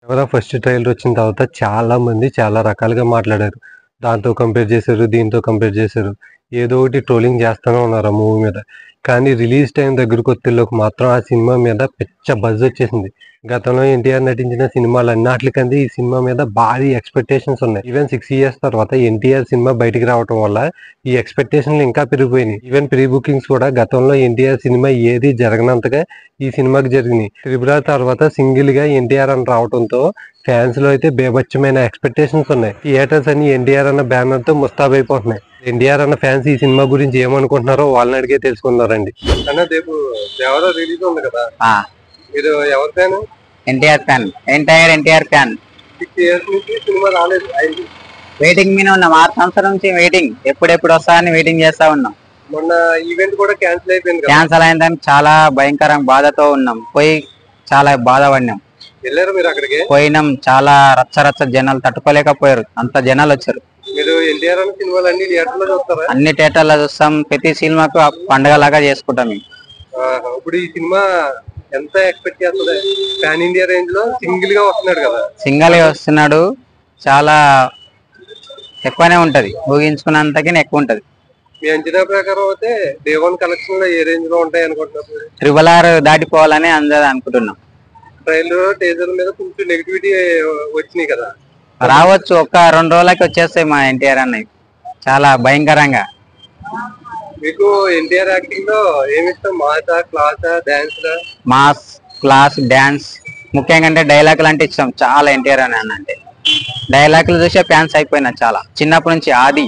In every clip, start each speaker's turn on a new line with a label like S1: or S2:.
S1: ఎవరో first trailer వచ్చిన తర్వాత చాలా మంది చాలా రకాలుగా మాట్లాడారు. దాంతో కంపేర్ చేశారు, దీంతో కంపేర్ చేశారు. ఏదో ఒకటి ట్రోలింగ్ చేస్తూనే ఉన్నారు ఆ మూవీ మీద. కానీ రిలీజ్ టైం దగ్గరకొచ్చేలోకి మాత్రం ఆ సినిమా మీద పిచ్చ బజ్ వచ్చేసింది. గతంలో ఎన్టీఆర్ నటించిన సినిమాలన్నిట్లికంటే ఈ సినిమా మీద భారీ ఎక్స్‌పెక్టేషన్స్ ఉన్నాయి. ఈవెన్ 6 ఇయర్స్ తర్వాత ఎన్టీఆర్ సినిమా బయటికి రావటం వల్ల ఈ ఎక్స్‌పెక్టేషన్‌లు ఇంకా పెరిగిపోయినాయి. ఈవెన్ ప్రీ బుకింగ్స్ కూడా గతంలో ఎన్టీఆర్ సినిమా ఏది జరగనంతగా ఈ సినిమాకి జరిగినాయి. 'త్రిబుల్ ఆర్' తర్వాత సింగిల్‌గా ఎన్టీఆర్ అని రావటంతో ఫ్యాన్స్ లో అయితే బేభత్సమైన ఎక్స్‌పెక్టేషన్స్ ఉన్నాయి. థియేటర్స్ అన్ని ఎన్టీఆర్ అన్న బ్యానర్ తో ముస్తాబైపోతున్నాయి. ఎన్టీఆర్ అన్న ఫ్యాన్స్ ఈ సినిమా గురించి ఏమనుకుంటున్నారో వాళ్ళని అడిగే తెలుసుకుందారండి. అన్న రేపు దేవరా రిలీజ్ ఉంది కదా, మీరు ఎవరి fan?
S2: NTR fan. Entire NTR fan.
S1: 6 years నుంచి సినిమా రాలేదు.
S2: వెయిటింగ్ మీద ఉన్నాం. 6 సంవత్సరాల నుంచి వెయిటింగ్, ఎప్పుడెప్పుడు వస్తా అని వెయిటింగ్ చేస్తా ఉన్నాం.
S1: మొన్న ఈవెంట్ కూడా క్యాన్సిల్ అయిపోయింది కదా.
S2: క్యాన్సల్ అయిందని చాలా భయంకరంగా బాధతో ఉన్నాం. పోయి చాలా బాధపడినాం.
S1: వెళ్ళారు మీరు అక్కడికి?
S2: పోయినాం. చాలా రచ్చ జనాలు తట్టుకోలేకపోయారు, అంత జనాలు వచ్చారు.
S1: మీరు ఎన్టీఆర్ అన్న సినిమాలు అన్ని థియేటర్ లో చూస్తారా?
S2: అన్ని థియేటర్లో చూస్తాం. ప్రతి సినిమాకు పండుగ లాగా చేసుకుంటాం.
S1: ఇప్పుడు ఈ సినిమా ఎంత ఎక్స్పెక్ట్ చేస్తుంది? పాన్ ఇండియా రేంజ్ లో సింగిల్ గా వస్తున్నాడు కదా.
S2: సింగల్ గా వస్తున్నాడు. చాలా ఎక్కువనే ఉంటది, ఊహించుకున్నంతకి ఎక్కువ ఉంటది.
S1: మీ అంచనా ప్రకారం అయితే డే 1 కలెక్షన్ లో ఏ రేంజ్ లో ఉంటాయి అనుకుంటున్నారు?
S2: 3RR దాటిపోవాలని అందరూ అనుకుంటున్నాం.
S1: ట్రైలర్ టీజర్ మీద కొంచెం నెగిటివిటీ వచ్చినాయి కదా.
S2: రావచ్చు, ఒక్క 2 రోజులకి వచ్చేస్తాయి మా ఎన్టీఆర్ అన్నయ్య. చాలా భయంకరంగా.
S1: మీకు ఎన్టీఆర్ యాక్టింగ్ లో ఏమి ఇష్టం? మాసా, క్లాసా, డాన్స్?
S2: Mass, class, dance. ముఖ్యంగా అంటే డైలాగులు అంటే ఇష్టం చాలా. ఎన్టీఆర్ అన్న అంటే డైలాగులు చూసే ఫ్యాన్స్ అయిపోయినా చాలా. చిన్నప్పటి నుంచి ఆది,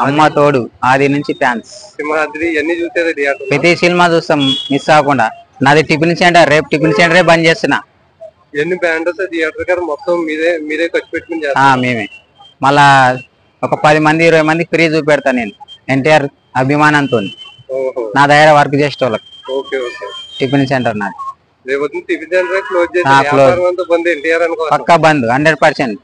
S2: అమ్మ తోడు, ఆది నుంచి ఫ్యాన్స్.
S1: సింహాద్రి ఇవన్నీ చూసేది థియేటర్.
S2: ప్రతి సినిమా చూస్తాం మిస్ అవ్వకుండా. నాది టిఫిన్ సెంటర్, రేపు టిఫిన్ సెంటరే బంద్ చేస్తున్నా.
S1: ఎన్ని బ్యాండర్స్ థియేటర్ గారు మొత్తం మీరే ఖర్చు పెట్టుకుని చేస్తారు?
S2: మేమే. మళ్ళా ఒక 10 మంది 20 మంది ఫ్రీ చూపెడతా నేను ఎన్టీఆర్ అభిమానంతో. నా దగ్గర వర్క్ చేసే వాళ్ళకి. టిఫిన్ సెంటర్ నాది. పక్కా బంద్ 100%.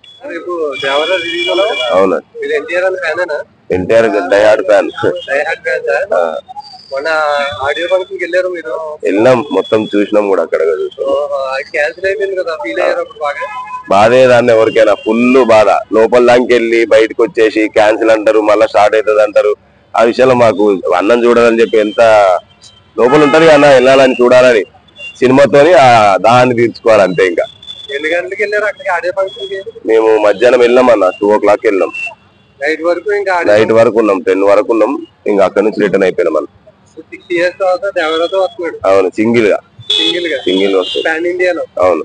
S3: NTR diehard fan. వెళ్ళాం, మొత్తం చూసినాం కూడా. అక్కడ బాధే దాన్ని ఎవరికైనా ఫుల్ బాధ. లోపల దానికి వెళ్ళి బయటకు వచ్చేసి క్యాన్సిల్ అంటారు, మళ్ళీ స్టార్ట్ అవుతుంది అంటారు. ఆ విషయంలో మాకు అన్నం చూడాలని చెప్పి ఎంత లోపల ఉంటది అన్న, వెళ్ళాలని చూడాలని సినిమాతోని ఆ దాన్ని తీర్చుకోవాలి అంతే. ఇంకా మేము మధ్యాహ్నం వెళ్ళాం అన్న, 2 o'clock వెళ్ళాం. నైట్ వరకు ఉన్నాం, 10 వరకు ఉన్నాం. ఇంకా అక్కడ నుంచి రిటర్న్ అయిపోయినాం మనం. అవును, సింగిల్ గా వస్తుంది. అవును,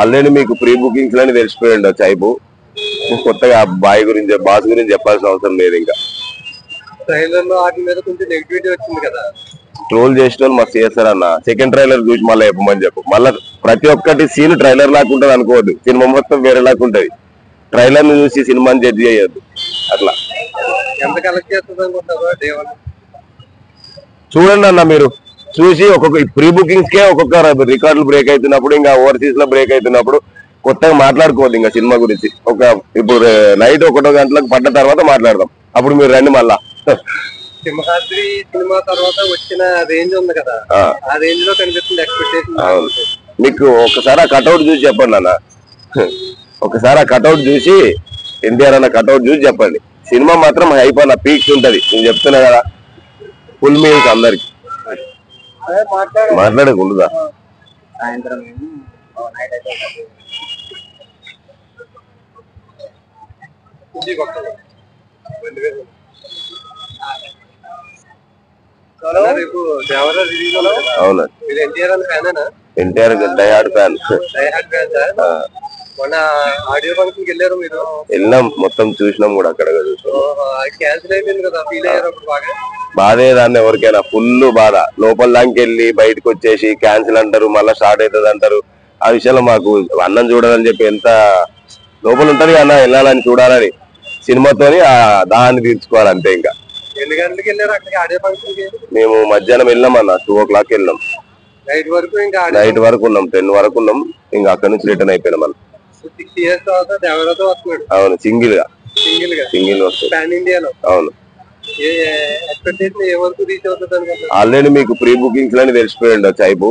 S3: ఆల్రెడీ మీకు ప్రీ బుకింగ్స్ అని తెలిసిపోయి ఉండొచ్చు. అయిపో కొత్తగా బాస్ గురించి చెప్పాల్సిన అవసరం లేదు. ఇంకా ట్రోల్ చేసిన వాళ్ళు మస్తు చేస్తారు అన్న. సెకండ్ ట్రైలర్ చూసి మళ్ళీ చెప్పమని చెప్పు. మళ్ళీ ప్రతి ఒక్కటి సీన్ ట్రైలర్ లాగా ఉంటది అనుకోవద్దు. సినిమా మొత్తం వేరే లాగా ఉంటది. ట్రైలర్ ని చూసి సినిమాని జడ్జి చేయొద్దు. అట్లా చూడండి అన్న, మీరు చూసి ఒక్కొక్క ప్రీ బుకింగ్స్ కే ఒక్కొక్క రికార్డులు బ్రేక్ అవుతున్నప్పుడు, ఇంకా ఓవర్సీస్ లో బ్రేక్ అవుతున్నప్పుడు కొత్తగా మాట్లాడుకోవద్దు ఇంకా సినిమా గురించి. ఇప్పుడు నైట్ 1 గంటలకు పడ్డ తర్వాత మాట్లాడదాం. అప్పుడు మీరు రండి మళ్ళా.
S1: సింహాద్రి సినిమా తర్వాత వచ్చిన రేంజ్ ఉంది కదా, ఆ రేంజ్ లో కనిపిస్తుంది ఎక్స్పెక్టేషన్.
S3: అవును, మీకు ఒకసారి ఆ కట్అవుట్ చూసి చెప్పండి అన్న. ఒకసారి ఆ కట్అవుట్ చూసి, ఎన్టీఆర్ అన్న కట్అవుట్ చూసి చెప్పండి. సినిమా మాత్రం హైప్ అన్న, పీక్స్ ఉంటది. నేను చెప్తున్నా కదా, ఫుల్ మీల్స్ అందరికి. మాట్లాడకుండా
S2: సాయంత్రం
S3: అవునా, ఎన్టీఆర్ డైహార్డ్ ఫ్యాన్. వెళ్ళాం, మొత్తం చూసినాం కూడా. అక్కడ బాధే దాన్ని ఎవరికైనా ఫుల్ బాధ. లోపల దానికి వెళ్ళి బయటకు వచ్చేసి క్యాన్సిల్ అంటారు, మళ్ళీ స్టార్ట్ అవుతుంది అంటారు. ఆ విషయంలో మాకు అన్నం చూడాలని చెప్పి ఎంత లోపల ఉంటది అన్న, వెళ్ళాలని చూడాలని సినిమాతోని ఆ దాన్ని తీర్చుకోవాలి అంతే. ఇంకా మేము మధ్యాహ్నం వెళ్ళాం అన్న, 2 o'clock వెళ్ళాం. నైట్ వరకు ఉన్నాం, 10 వరకు ఉన్నాం. ఇంకా అక్కడ నుంచి రిటర్న్ అయిపోయినాం మనం. అవును, సింగిల్ గా వస్తుంది. అవును, ఆల్రెడీ మీకు ప్రీ బుకింగ్స్ అని తెలిసిపోయి ఉండొచ్చు. అయిపో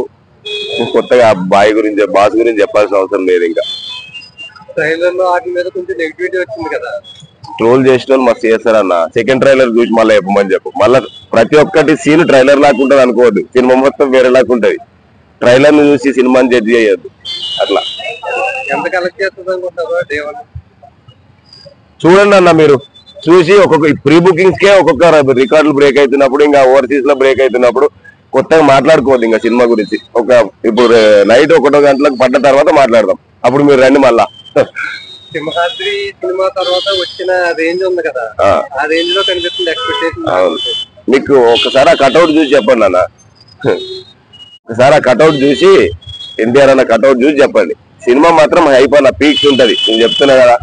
S3: కొత్తగా బాయ్ గురించి బాస్ గురించి చెప్పాల్సిన అవసరం లేదు. ఇంకా
S1: ట్రైలర్ లో వాటి మీద కొంచెం నెగిటివిటీ వచ్చింది కదా.
S3: ట్రోల్ చేసిన వాళ్ళు మస్తు చేస్తారన్న. సెకండ్ ట్రైలర్ చూసి మళ్ళీ చెప్పమని చెప్పు. మళ్ళీ ప్రతి ఒక్కటి సీన్ ట్రైలర్ లాగా ఉంటది అనుకోవద్దు, సినిమా మొత్తం వేరే లాగా ఉంటది. ట్రైలర్ ని చూసి సినిమాని జడ్జి చేయొద్దు. అట్లా
S1: ఎంత కలెక్ట్ చేస్తుంది అనుకుంటారా డే 1?
S3: చూడండి అన్న, మీరు చూసి ఒక్కొక్క ప్రీ బుకింగ్స్ కే ఒక్కొక్క రికార్డులు బ్రేక్ అవుతున్నప్పుడు, ఇంకా ఓవర్సీస్ లో బ్రేక్ అవుతున్నప్పుడు కొత్తగా మాట్లాడుకోవద్దు ఇంకా సినిమా గురించి. ఇప్పుడు నైట్ 1 గంటలకు పడ్డ తర్వాత మాట్లాడదాం, అప్పుడు మీరు రండి మళ్ళా.
S1: సింహాద్రి సినిమా తర్వాత వచ్చిన రేంజ్ ఉంది కదా, ఆ రేంజ్ లో కనిపిస్తుంది ఎక్స్పెక్టేషన్.
S3: మీకు ఒకసారి ఆ కట్అవుట్ చూసి చెప్పండి అన్న, ఒకసారి ఆ కట్అవుట్ చూసి ఎన్టీఆర్ అన్న కట్అవుట్ చూసి చెప్పండి. సినిమా మాత్రం హైప్ అన్న, పీక్స్ ఉంటది. నేను చెప్తున్నా కదా,